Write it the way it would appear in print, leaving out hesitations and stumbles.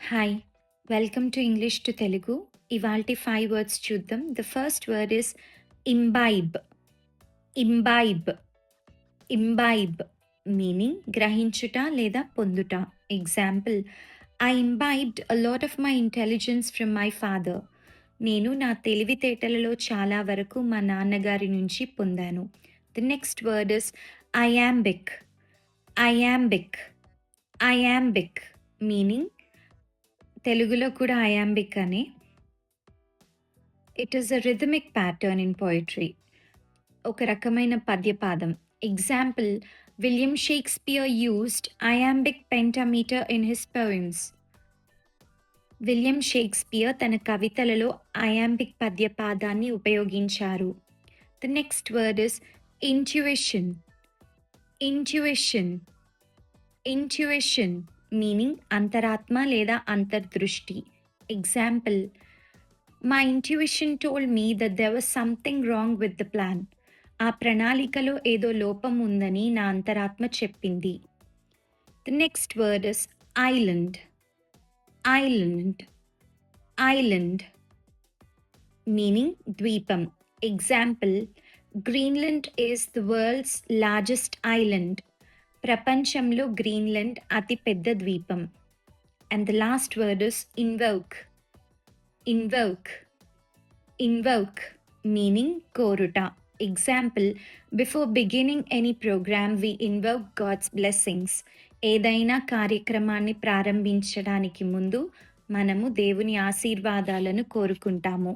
Hi! Welcome to English to Telugu. ఇవాల్టి 5 words చూద్దాం. The first word is imbibe. Imbibe. Imbibe meaning గ్రహించుట లేదా పొందుట. Example, I imbibed a lot of my intelligence from my father. నేను నా తెలివితేటలలో చాలా వరకు మా నాన్నగారి నుంచి పొందాను. The next word is iambic. Iambic. Iambic meaning తెలుగులో కూడా ఐయాంబిక్ అనే. It is a rhythmic pattern in poetry. ఒక రకమైన పద్యపాదం. Example, William Shakespeare used iambic pentameter in his poems. William Shakespeare తన కవితలలో ఐయాంబిక్ పద్యపాదాన్ని ఉపయోగించారు. The next word is intuition. Intuition. Intuition meaning అంతరాత్మ లేదా అంతర్దృష్టి. Example, my intuition told me that there was something wrong with the plan. ఆ ప్రణాళికలో ఏదో లోపం ఉందని నా అంతరాత్మ చెప్పింది. The next word is island. Island. Island meaning ద్వీపం. Example, Greenland is the world's largest island. ప్రపంచంలో గ్రీన్లాండ్ అతి పెద్ద ద్వీపం. And the last word is invoke. Invoke. Invoke meaning కోరుట. Example, before beginning any program we invoke God's blessings. ఏదైనా కార్యక్రమాన్ని ప్రారంభించడానికి ముందు మనము దేవుని ఆశీర్వాదాలను కోరుకుంటాము.